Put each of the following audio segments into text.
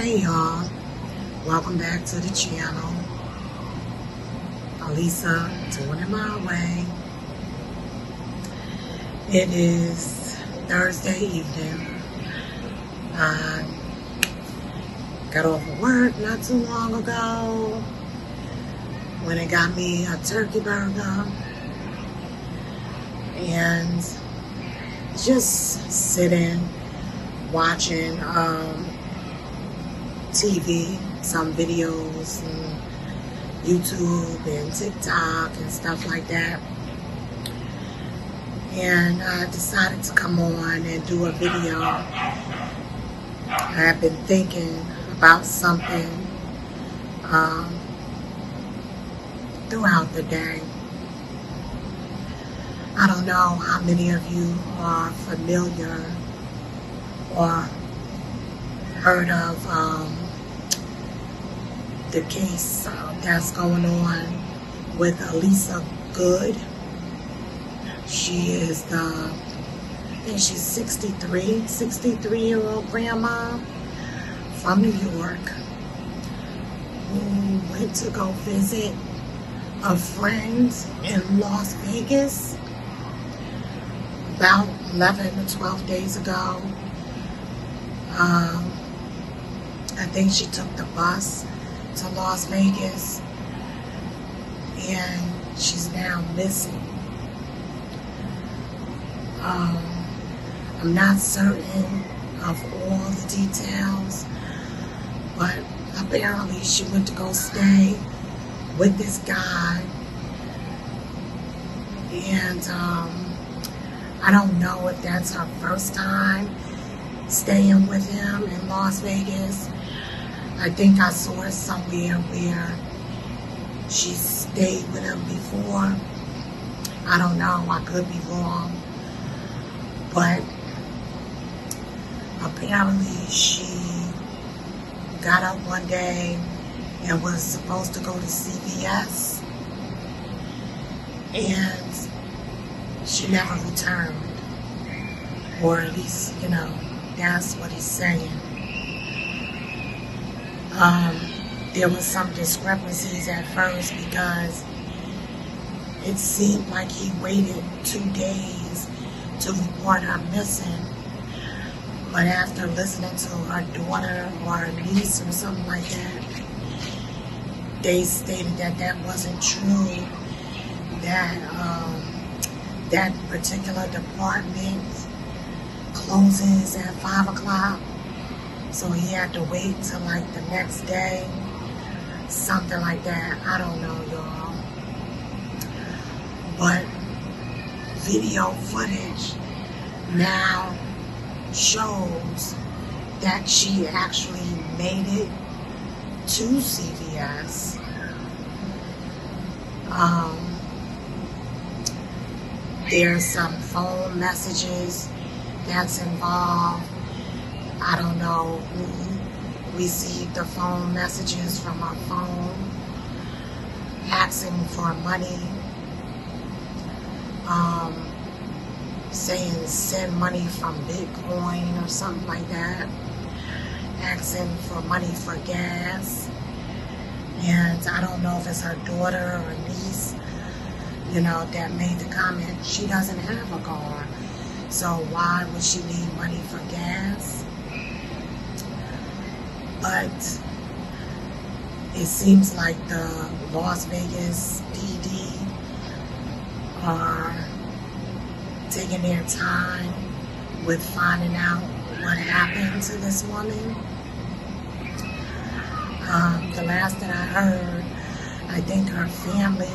Hey y'all, welcome back to the channel. Alisa, doing it my way. It is Thursday evening. I got off of work not too long ago when it got me a turkey burger and just sitting watching TV, some videos, and YouTube and TikTok and stuff like that. And I decided to come on and do a video. I've been thinking about something throughout the day. I don't know how many of you are familiar or heard of the case that's going on with Alisa Good. She is I think she's 63-year-old grandma from New York who went to go visit a friend in Las Vegas about 11 or 12 days ago. I think she took the bus to Las Vegas and she's now missing. I'm not certain of all the details, but apparently she went to go stay with this guy, and I don't know if that's her first time staying with him in Las Vegas. I think I saw it somewhere where she stayed with him before. I don't know, I could be wrong. But apparently she got up one day and was supposed to go to CVS, and she never returned. Or at least, that's what he's saying. There was some discrepancies at first because it seemed like he waited 2 days to report her missing. But after listening to her daughter or her niece or something like that, they stated that that wasn't true, that that particular department closes at 5 o'clock. So he had to wait till like the next day, something like that. I don't know, y'all. But video footage now shows that she actually made it to CVS. There's some phone messages that's involved. I don't know who received the phone messages from her phone asking for money, saying send money from Bitcoin or something like that, asking for money for gas. And I don't know if it's her daughter or niece, that made the comment. She doesn't have a car, so why would she need money for gas? But it seems like the Las Vegas PD are taking their time with finding out what happened to this woman. The last that I heard, I think her family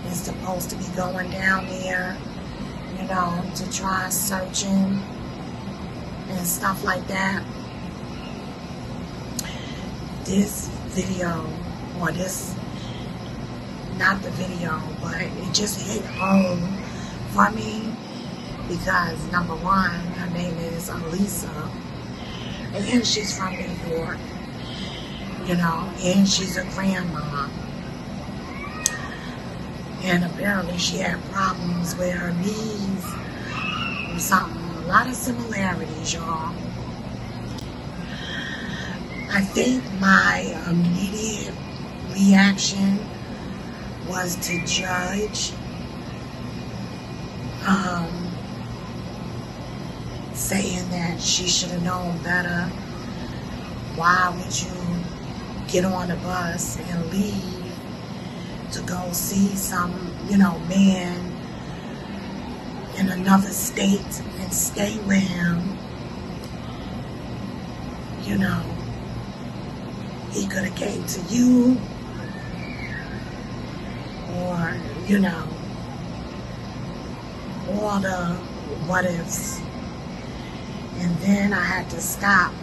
is supposed to be going down there, to try searching and stuff like that. This video, or this, not the video, but it just hit home for me because number one, her name is Alisa, and she's from New York, and she's a grandma. And apparently she had problems with her knees or something. A lot of similarities, y'all. I think my immediate reaction was to judge, saying that she should have known better. Why would you get on a bus and leave to go see some, man in another state and stay with him? He could have came to you, or, all the what ifs. And then I had to stop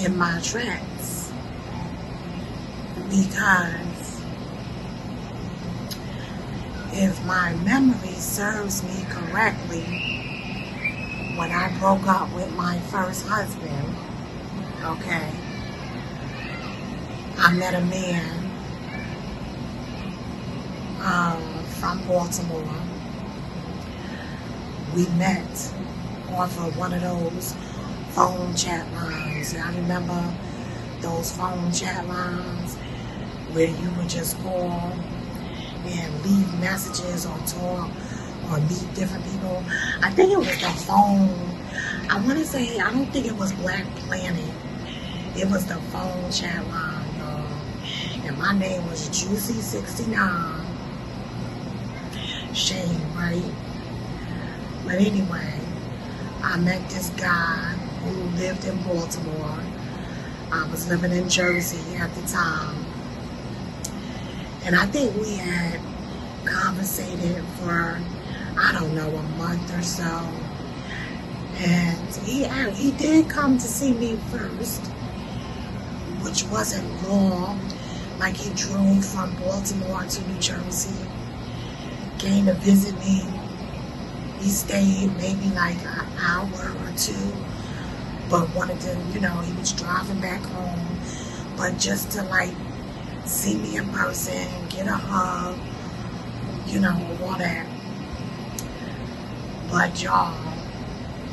in my tracks, because if my memory serves me correctly, when I broke up with my first husband, okay, I met a man from Baltimore. We met off of one of those phone chat lines. I remember those phone chat lines where you would just call and leave messages or talk or meet different people. I think it was the phone. I want to say, I don't think it was Black Planet. It was the phone chat line, and my name was Juicy69. Shame, right? But anyway, I met this guy who lived in Baltimore. I was living in Jersey at the time. And I think we had conversated for, I don't know, a month or so. And he did come to see me first, which wasn't long. Like, he drove from Baltimore to New Jersey, came to visit me. He stayed maybe like an hour or two, but wanted to, he was driving back home, but just to like see me in person, get a hug, all that. But y'all,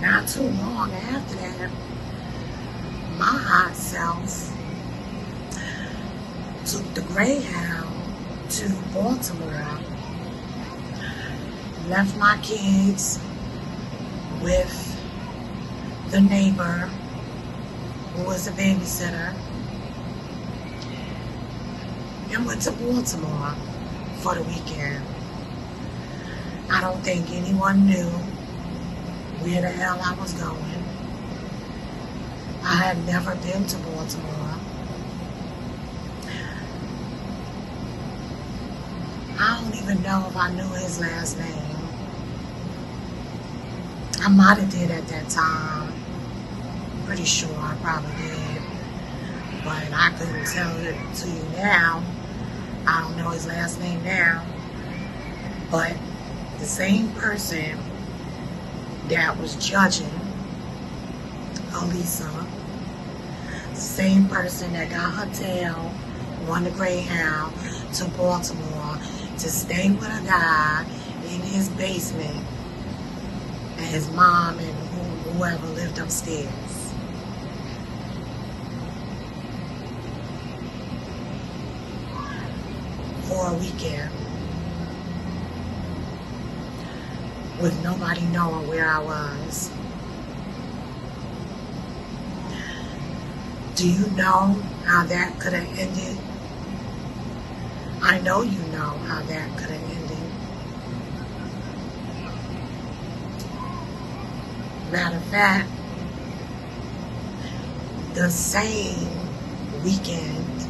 not too long after that, my hot self took the Greyhound to Baltimore, left my kids with the neighbor who was a babysitter, and went to Baltimore for the weekend. I don't think anyone knew where the hell I was going. I had never been to Baltimore. I don't even know if I knew his last name. I might have did at that time. Pretty sure I probably did. But I couldn't tell it to you now. I don't know his last name now. But the same person that was judging Elisa, the same person that got her tail on the Greyhound to Baltimore to stay with a guy in his basement, and his mom and whoever lived upstairs. For a weekend, with nobody knowing where I was. Do you know how that could have ended? I know you know how that could have ended. Matter of fact, the same weekend,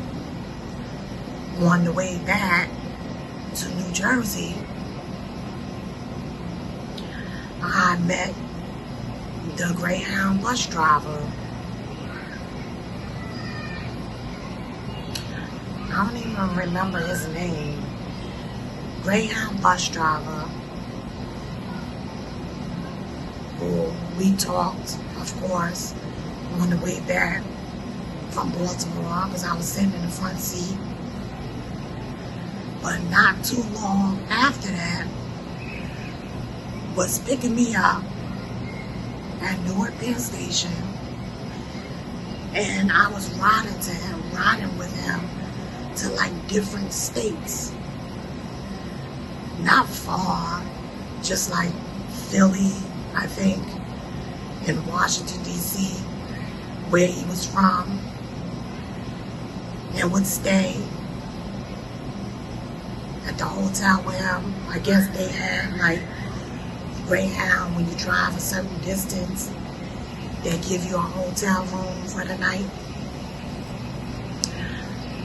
on the way back to New Jersey, I met the Greyhound bus driver. I don't even remember his name. Greyhound bus driver, who we talked, of course, on the way back from Baltimore, because I was sitting in the front seat. But not too long after that, was picking me up at Newark Penn Station And I was riding with him to like different states. Not far, just like Philly, I think, in Washington, D.C., where he was from, and would stay at the hotel with him. I guess they had like Greyhound, when you drive a certain distance, they give you a hotel room for the night.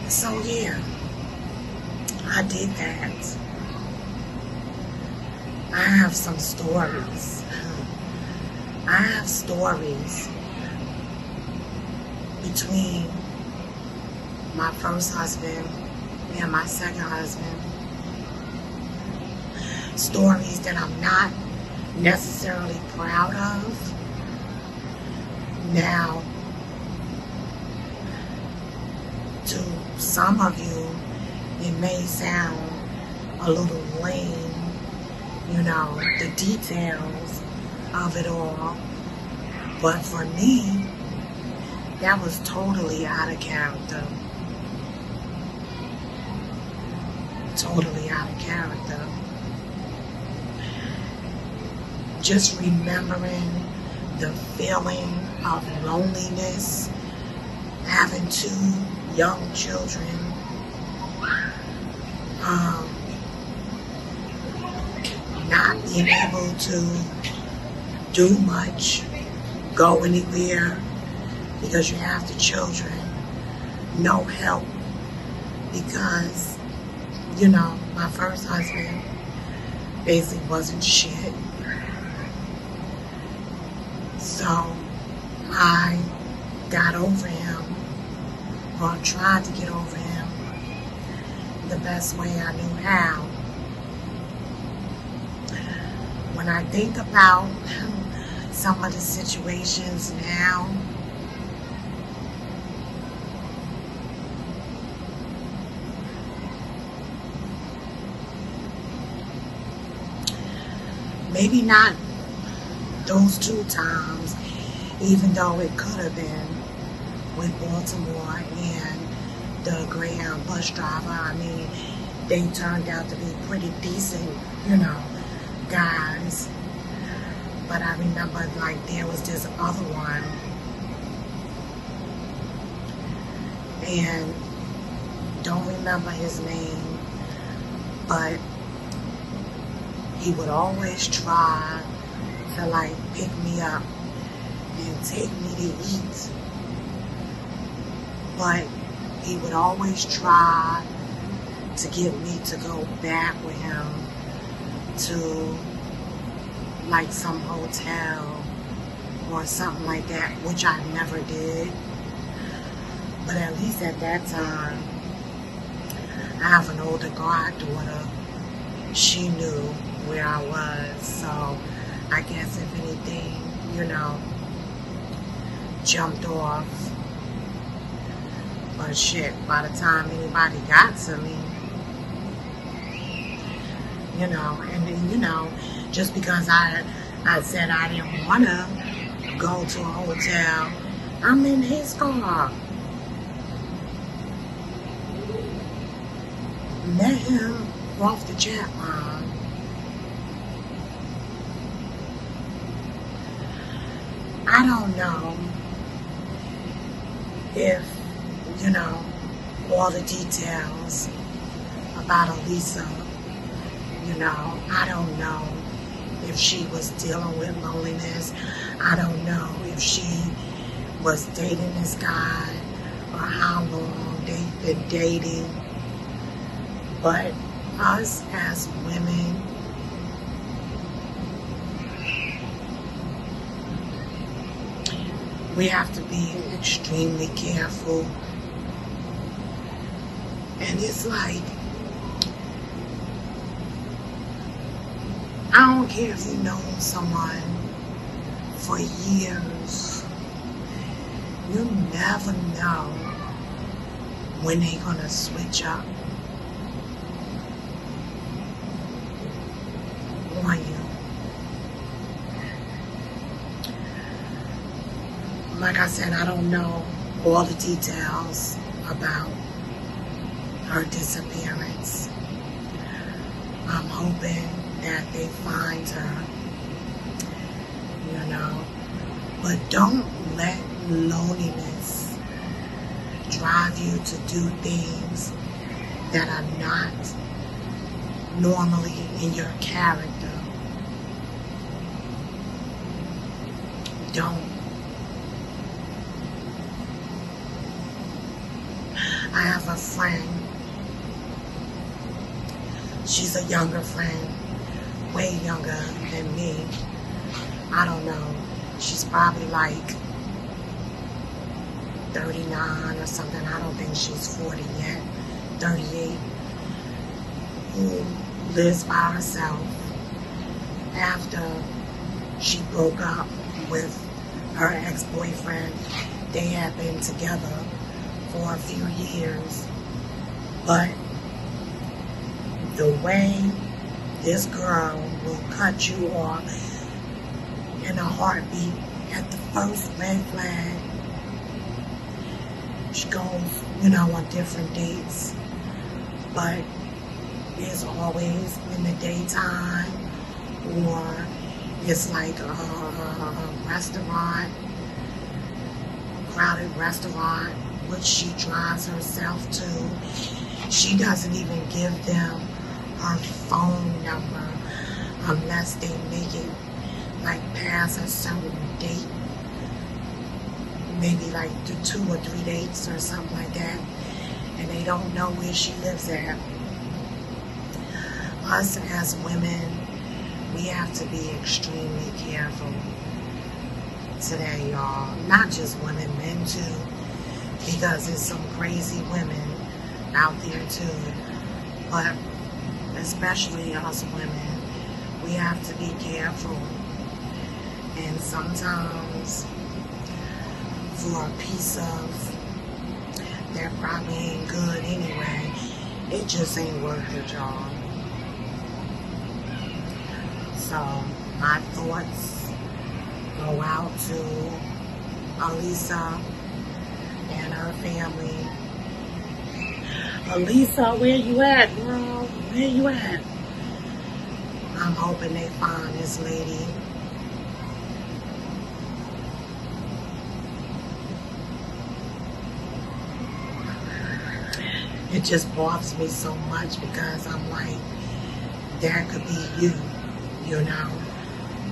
So yeah, I did that. I have some stories. I have stories between my first husband and my second husband. Stories that I'm not necessarily proud of. Now, to some of you, it may sound a little lame, you know, the details of it all. But for me, that was totally out of character. Totally out of character. Just remembering the feeling of loneliness, having 2 young children, not being able to do much, go anywhere because you have the children, no help because, you know, my first husband basically wasn't shit. So I got over him, or tried to get over him the best way I knew how. When I think about some of the situations now, maybe not those 2 times, even though it could have been with Baltimore and the Greyhound bus driver. I mean, they turned out to be pretty decent, you know, guys. But I remember, like, there was this other one, and don't remember his name, but he would always try to like pick me up and take me to eat. But he would always try to get me to go back with him to like some hotel or something like that, which I never did. But at least at that time, I have an older goddaughter. She knew where I was, so I guess if anything, you know, jumped off. But shit, by the time anybody got to me, you know, and then, you know, just because I said I didn't want to go to a hotel, I'm in his car. Met him off the chat line. I don't know if, you know, all the details about Elisa, you know, I don't know if she was dealing with loneliness. I don't know if she was dating this guy or how long they've been dating. But us as women, we have to be extremely careful. And it's like, I don't care if you've known someone for years. You never know when they're gonna switch up on you. Like I said, I don't know all the details about her disappearance. I'm hoping that they find her, but don't let loneliness drive you to do things that are not normally in your character. Don't. I have a friend. She's a younger friend, way younger than me. I don't know. She's probably like 39 or something. I don't think she's 40 yet. 38. Who lives by herself after she broke up with her ex-boyfriend. They had been together for a few years, but the way this girl will cut you off in a heartbeat at the first red flag. She goes, on different dates, but it's always in the daytime, or it's like a restaurant, crowded restaurant, which she drives herself to. She doesn't even give them her phone number unless they make it like past a certain date, maybe like 2 or 3 dates or something like that, and they don't know where she lives at. Us as women, we have to be extremely careful today, y'all. Not just women, men too, because there's some crazy women out there too. But especially us women, we have to be careful. And sometimes for a piece of that probably ain't good anyway, it just ain't worth it, y'all. So my thoughts go out to Alisa and her family. Alisa, where you at, girl? Where you at? I'm hoping they find this lady. It just bothers me so much because I'm like, that could be you.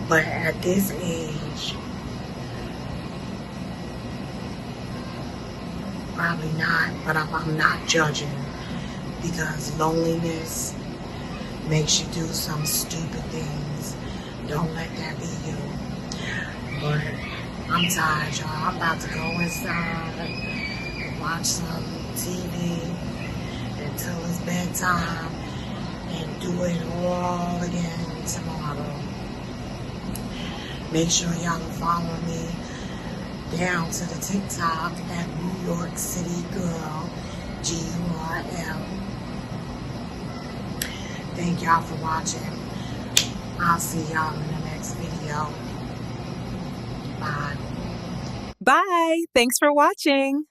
But at this age, probably not, but I'm not judging, because loneliness makes you do some stupid things. Don't let that be you. But I'm tired, y'all. I'm about to go inside and watch some TV until it's bedtime and do it all again tomorrow. Make sure y'all follow me down to the TikTok at New York City Girl, GURL. Thank y'all for watching. I'll see y'all in the next video. Bye. Bye. Thanks for watching.